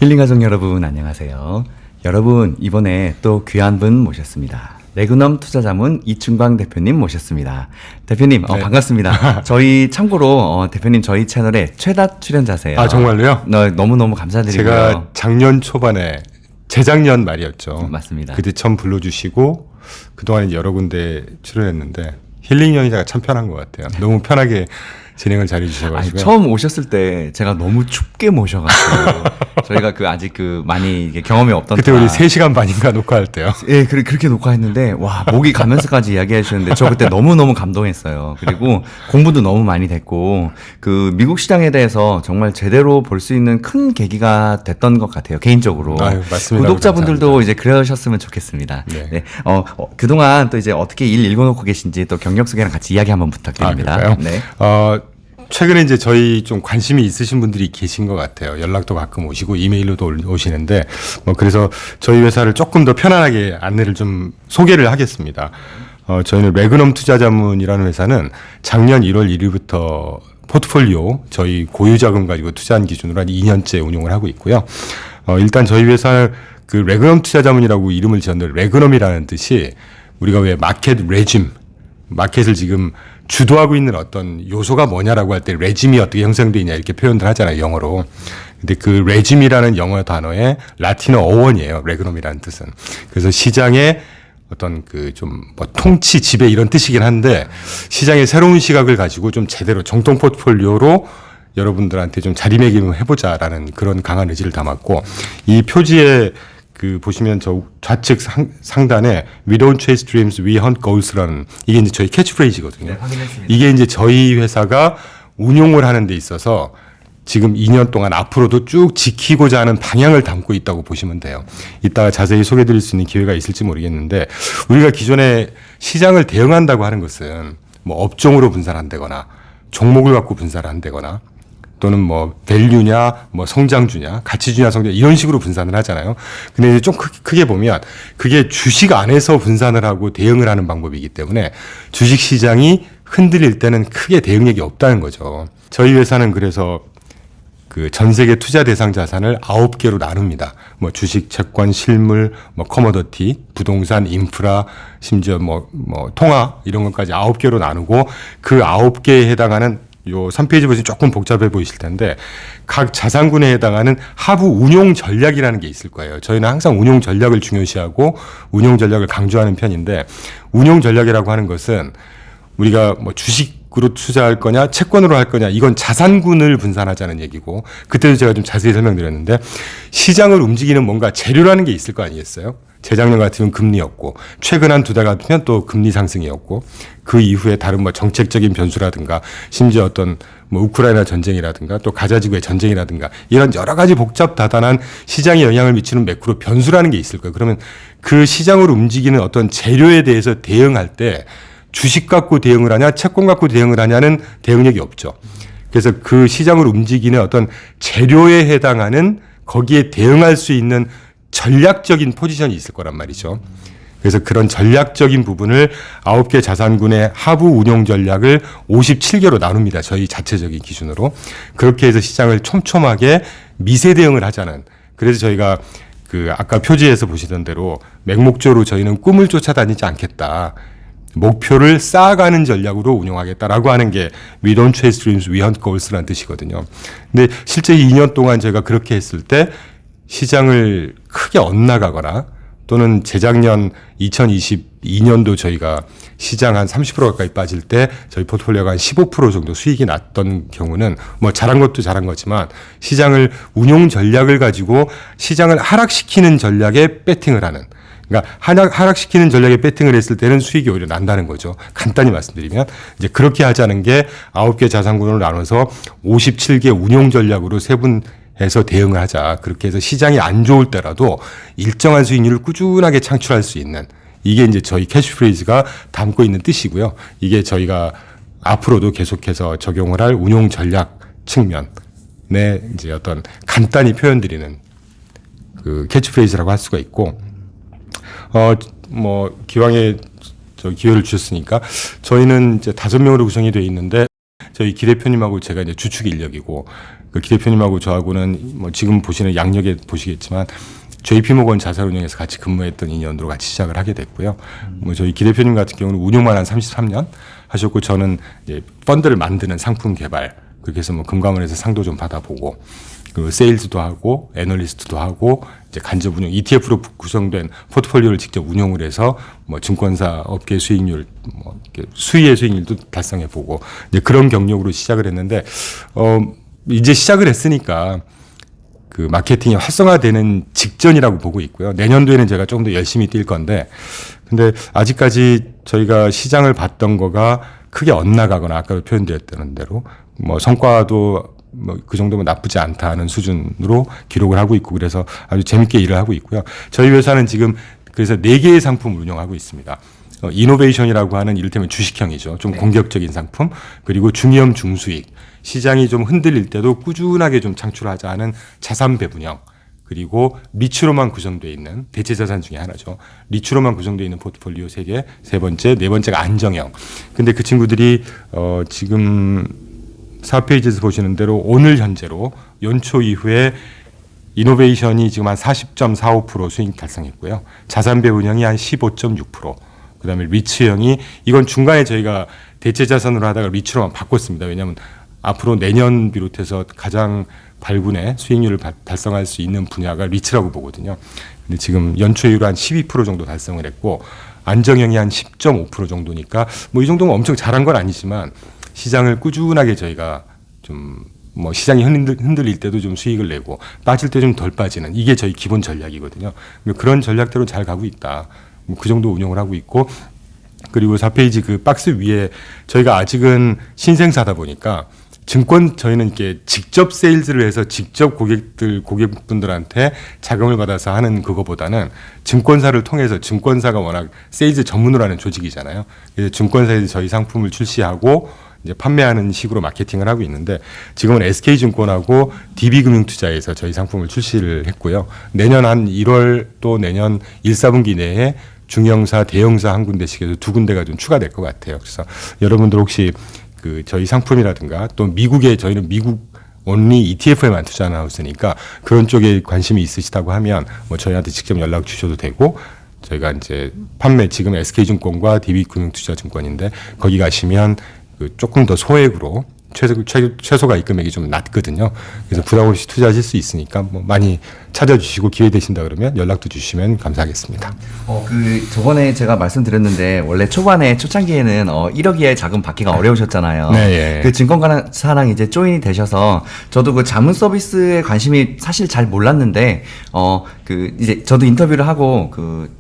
힐링가족 여러분 안녕하세요. 여러분 이번에 또 귀한 분 모셨습니다. 레그넘 투자자문 이충광 대표님 모셨습니다. 대표님 네. 반갑습니다. 저희 참고로 대표님 저희 채널의 최다 출연자세요. 아 정말로요? 너무너무 감사드리고요. 제가 작년 초반에 재작년 말이었죠. 맞습니다. 그때 처음 불러주시고 그동안 여러 군데 출연했는데 힐링 연기자가 참 편한 것 같아요. 너무 편하게 진행을 잘해주셔가지고. 처음 오셨을 때 제가 너무 춥게 모셔가지고 저희가 아직 많이 이게 경험이 없던 그때 우리 3시간 반인가 녹화할 때요. 예, 그렇게 녹화했는데 와 목이 가면서까지 이야기해 주셨는데 저 그때 너무너무 감동했어요. 그리고 공부도 너무 많이 됐고 미국 시장에 대해서 정말 제대로 볼 수 있는 큰 계기가 됐던 것 같아요. 개인적으로. 아유, 맞습니다. 구독자분들도 감사합니다. 이제 그러셨으면 좋겠습니다. 네. 네. 그동안 또 이제 어떻게 일 읽어놓고 계신지 또 경력 소개랑 같이 이야기 한번 부탁드립니다. 그럴까요? 네. 최근에 이제 저희 좀 관심이 있으신 분들이 계신 것 같아요. 연락도 가끔 오시고 이메일로도 오시는데 그래서 저희 회사를 조금 더 편안하게 안내를 좀 소개를 하겠습니다. 저희는 레그넘 투자자문이라는 회사는 작년 1월 1일부터 포트폴리오 저희 고유자금 가지고 투자한 기준으로 한 2년째 운용을 하고 있고요. 일단 저희 회사 레그넘 투자자문이라고 이름을 지었는데 레그넘이라는 뜻이 우리가 왜 마켓 레짐 마켓을 지금 주도하고 있는 어떤 요소가 뭐냐라고 할 때 레짐이 어떻게 형성되어 있냐 이렇게 표현들 하잖아요, 영어로. 근데 레짐이라는 영어 단어의 라틴어 어원이에요, 레그넘이라는 뜻은. 그래서 시장의 어떤 통치, 지배 이런 뜻이긴 한데 시장의 새로운 시각을 가지고 좀 제대로 정통 포트폴리오로 여러분들한테 좀 자리매김을 해보자라는 그런 강한 의지를 담았고 이 표지에 보시면 저 좌측 상단에 We don't chase dreams, we hunt goals라는 이게 이제 저희 캐치프레이즈거든요. 네, 확인했습니다. 이게 이제 저희 회사가 운용을 하는 데 있어서 지금 2년 동안 앞으로도 쭉 지키고자 하는 방향을 담고 있다고 보시면 돼요. 이따가 자세히 소개해 드릴 수 있는 기회가 있을지 모르겠는데 우리가 기존에 시장을 대응한다고 하는 것은 업종으로 분산한다거나 종목을 갖고 분산을 한다거나 또는 밸류냐, 성장주냐, 가치주냐, 성장 이런 식으로 분산을 하잖아요. 근데 이제 좀 크게 보면 그게 주식 안에서 분산을 하고 대응을 하는 방법이기 때문에 주식 시장이 흔들릴 때는 크게 대응력이 없다는 거죠. 저희 회사는 그래서 전 세계 투자 대상 자산을 9개로 나눕니다. 주식, 채권, 실물, 커머더티, 부동산, 인프라, 심지어 통화 이런 것까지 9개로 나누고 그 9개에 해당하는 요 3페이지 보시면 조금 복잡해 보이실 텐데 각 자산군에 해당하는 하부 운용 전략이라는 게 있을 거예요. 저희는 항상 운용 전략을 중요시하고 운용 전략을 강조하는 편인데 운용 전략이라고 하는 것은 우리가 주식으로 투자할 거냐 채권으로 할 거냐 이건 자산군을 분산하자는 얘기고 그때도 제가 좀 자세히 설명드렸는데 시장을 움직이는 뭔가 재료라는 게 있을 거 아니겠어요? 재작년 같으면 금리였고 최근 한 2달 같으면 또 금리 상승이었고 그 이후에 다른 정책적인 변수라든가 심지어 어떤 우크라이나 전쟁이라든가 또 가자지구의 전쟁이라든가 이런 여러 가지 복잡다단한 시장에 영향을 미치는 매크로 변수라는 게 있을 거예요. 그러면 그 시장을 움직이는 어떤 재료에 대해서 대응할 때 주식 갖고 대응을 하냐 채권 갖고 대응을 하냐는 대응력이 없죠. 그래서 그 시장을 움직이는 어떤 재료에 해당하는 거기에 대응할 수 있는 전략적인 포지션이 있을 거란 말이죠. 그래서 그런 전략적인 부분을 9개 자산군의 하부 운용 전략을 57개로 나눕니다. 저희 자체적인 기준으로. 그렇게 해서 시장을 촘촘하게 미세 대응을 하자는. 그래서 저희가 아까 표지에서 보시던 대로 맹목적으로 저희는 꿈을 쫓아다니지 않겠다. 목표를 쌓아가는 전략으로 운영하겠다라고 하는 게 We don't chase dreams, we hunt goals라는 뜻이거든요. 근데 실제 2년 동안 저희가 그렇게 했을 때 시장을 크게 엇나가거나 또는 재작년 2022년도 저희가 시장 한 30% 가까이 빠질 때 저희 포트폴리오가 한 15% 정도 수익이 났던 경우는 잘한 것도 잘한 거지만 시장을 운용 전략을 가지고 시장을 하락시키는 전략에 배팅을 하는 그러니까 하락시키는 전략에 배팅을 했을 때는 수익이 오히려 난다는 거죠. 간단히 말씀드리면 이제 그렇게 하자는 게 9개 자산군으로 나눠서 57개 운용 전략으로 세분해서 대응을 하자. 그렇게 해서 시장이 안 좋을 때라도 일정한 수익률을 꾸준하게 창출할 수 있는 이게 이제 저희 캐치프레이즈가 담고 있는 뜻이고요. 이게 저희가 앞으로도 계속해서 적용을 할 운용 전략 측면에 이제 어떤 간단히 표현드리는 캐치프레이즈라고 할 수가 있고 기왕에 기회를 주셨으니까 저희는 이제 5명으로 구성이 되어 있는데 저희 기 대표님하고 제가 이제 주축 인력이고 기 대표님하고 저하고는 뭐 지금 보시는 양력에 보시겠지만 JP모건 자산운용에서 같이 근무했던 인연으로 같이 시작을 하게 됐고요. 뭐 저희 기 대표님 같은 경우는 운용만 한 33년 하셨고 저는 이제 펀드를 만드는 상품 개발 그렇게 해서 뭐 금감원에서 상도 좀 받아보고 그 세일즈도 하고 애널리스트도 하고 이제 간접 운용 ETF로 구성된 포트폴리오를 직접 운용을 해서 뭐 증권사 업계 수익률 뭐 수의의 수익률도 달성해 보고 이제 그런 경력으로 시작을 했는데 이제 시작을 했으니까 그 마케팅이 활성화되는 직전이라고 보고 있고요. 내년도에는 제가 조금 더 열심히 뛸 건데 근데 아직까지 저희가 시장을 봤던 거가 크게 엇나가거나 아까 표현드렸던 대로 뭐 성과도 뭐 그 정도면 나쁘지 않다는 수준으로 기록을 하고 있고 그래서 아주 재밌게 일을 하고 있고요. 저희 회사는 지금 그래서 4개의 상품을 운영하고 있습니다. 이노베이션이라고 하는 이를테면 주식형이죠. 좀 공격적인 상품 그리고 중위험 중수익 시장이 좀 흔들릴 때도 꾸준하게 좀 창출하자 하는 자산 배분형 그리고 리츠로만 구성되어 있는 대체 자산 중에 하나죠. 리츠로만 구성되어 있는 포트폴리오 3개, 세 번째, 네 번째가 안정형. 근데 그 친구들이 지금 4페이지에서 보시는 대로 오늘 현재로 연초 이후에 이노베이션이 지금 한 40.45% 수익 달성했고요. 자산 배분형이 한 15.6%. 그다음에 리츠형이 이건 중간에 저희가 대체 자산으로 하다가 리츠로만 바꿨습니다. 왜냐하면 앞으로 내년 비롯해서 가장 발군의 수익률을 달성할 수 있는 분야가 리츠라고 보거든요. 근데 지금 연초 이후로 한 12% 정도 달성을 했고 안정형이 한 10.5% 정도니까 뭐 이 정도면 엄청 잘한 건 아니지만 시장을 꾸준하게 저희가 좀 뭐 시장이 흔들릴 때도 좀 수익을 내고 빠질 때 좀 덜 빠지는 이게 저희 기본 전략이거든요. 그런 전략대로 잘 가고 있다. 뭐 그 정도 운영을 하고 있고 그리고 4페이지 그 박스 위에 저희가 아직은 신생사다 보니까 증권 저희는 이렇게 직접 세일즈를 해서 직접 고객분들한테 자금을 받아서 하는 그거보다는 증권사를 통해서 증권사가 워낙 세일즈 전문으로 하는 조직이잖아요. 그래서 증권사에서 저희 상품을 출시하고 이제 판매하는 식으로 마케팅을 하고 있는데 지금은 SK증권하고 DB금융투자에서 저희 상품을 출시를 했고요. 내년 한 1월 또 내년 1, 4분기 내에 중형사, 대형사 한 군데씩 해서 2군데가 좀 추가될 것 같아요. 그래서 여러분들 혹시 그 저희 상품이라든가 또 미국에 저희는 미국 온리 ETF에만 투자하는 하우스니까 그런 쪽에 관심이 있으시다고 하면 뭐 저희한테 직접 연락 주셔도 되고 저희가 이제 판매 지금 SK증권과 DB금융투자증권인데 거기 가시면 그 조금 더 소액으로 최소가 입금액이 좀 낮거든요. 그래서 부담 없이 투자하실 수 있으니까 뭐 많이 찾아주시고 기회 되신다 그러면 연락도 주시면 감사하겠습니다. 저번에 제가 말씀드렸는데 원래 초반에 초창기에는 1억 이하의 자금 받기가 어려우셨잖아요. 네, 예. 그 증권사랑 이제 조인이 되셔서 저도 그 자문 서비스에 관심이 사실 잘 몰랐는데 이제 저도 인터뷰를 하고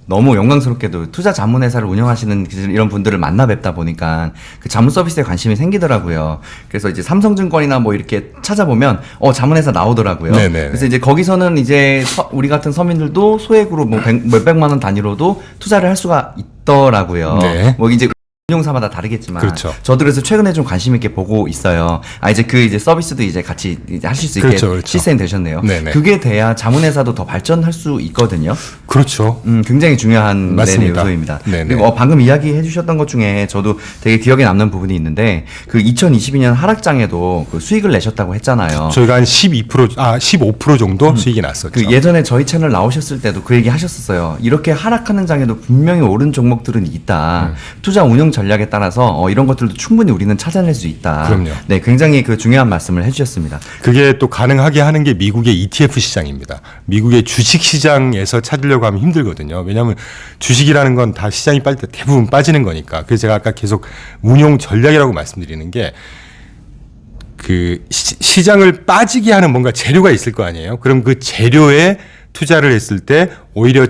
너무 영광스럽게도 투자 자문 회사를 운영하시는 이런 분들을 만나 뵙다 보니까 그 자문 서비스에 관심이 생기더라고요. 그래서 이제 삼성증권이나 뭐 이렇게 찾아보면 자문회사 나오더라고요. 네네. 그래서 이제 거기서는 이제 우리 같은 서민들도 소액으로 뭐 몇백만 원 단위로도 투자를 할 수가 있더라고요. 네. 뭐 이제 운용사마다 다르겠지만 그렇죠. 저도 그래서 최근에 좀 관심 있게 보고 있어요. 이제 서비스도 이제 같이 이제 하실 수 있게 그렇죠. 시스템이 되셨네요. 네네. 그게 돼야 자문회사도 더 발전할 수 있거든요. 그렇죠. 굉장히 중요한 맞습니다. 요소입니다. 네네. 그리고 방금 이야기해 주셨던 것 중에 저도 되게 기억에 남는 부분이 있는데 그 2022년 하락장에도 그 수익을 내셨다고 했잖아요. 저희가 한 15% 정도 수익이 났었죠. 그 예전에 저희 채널 나오셨을 때도 그 얘기 하셨었어요. 이렇게 하락하는 장에도 분명히 오른 종목들은 있다. 투자 운용 전략에 따라서 이런 것들도 충분히 우리는 찾아낼 수 있다. 그럼요. 네, 굉장히 그 중요한 말씀을 해주셨습니다. 그게 또 가능하게 하는 게 미국의 ETF 시장입니다. 미국의 주식 시장에서 찾으려고 하면 힘들거든요. 왜냐하면 주식이라는 건 다 시장이 빠질 때 대부분 빠지는 거니까. 그래서 제가 아까 계속 운용 전략이라고 말씀드리는 게 그 시장을 빠지게 하는 뭔가 재료가 있을 거 아니에요. 그럼 그 재료에 투자를 했을 때 오히려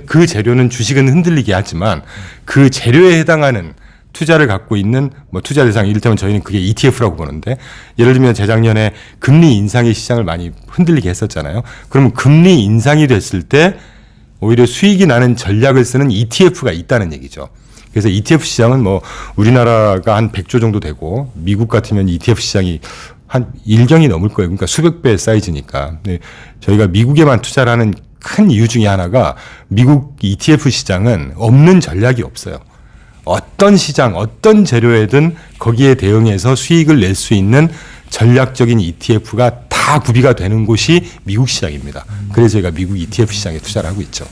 그 재료는 주식은 흔들리게 하지만 그 재료에 해당하는 투자를 갖고 있는 뭐 투자 대상 이를테면 저희는 그게 ETF라고 보는데 예를 들면 재작년에 금리 인상이 시장을 많이 흔들리게 했었잖아요. 그러면 금리 인상이 됐을 때 오히려 수익이 나는 전략을 쓰는 ETF가 있다는 얘기죠. 그래서 ETF 시장은 뭐 우리나라가 한 100조 정도 되고 미국 같으면 ETF 시장이 한 1경이 넘을 거예요. 그러니까 수백 배 사이즈니까. 네, 저희가 미국에만 투자를 하는 큰 이유 중에 하나가 미국 ETF 시장은 없는 전략이 없어요. 어떤 시장, 어떤 재료에든 거기에 대응해서 수익을 낼 수 있는 전략적인 ETF가 다 구비가 되는 곳이 미국 시장입니다. 그래서 저희가 미국 ETF 시장에 투자를 하고 있죠.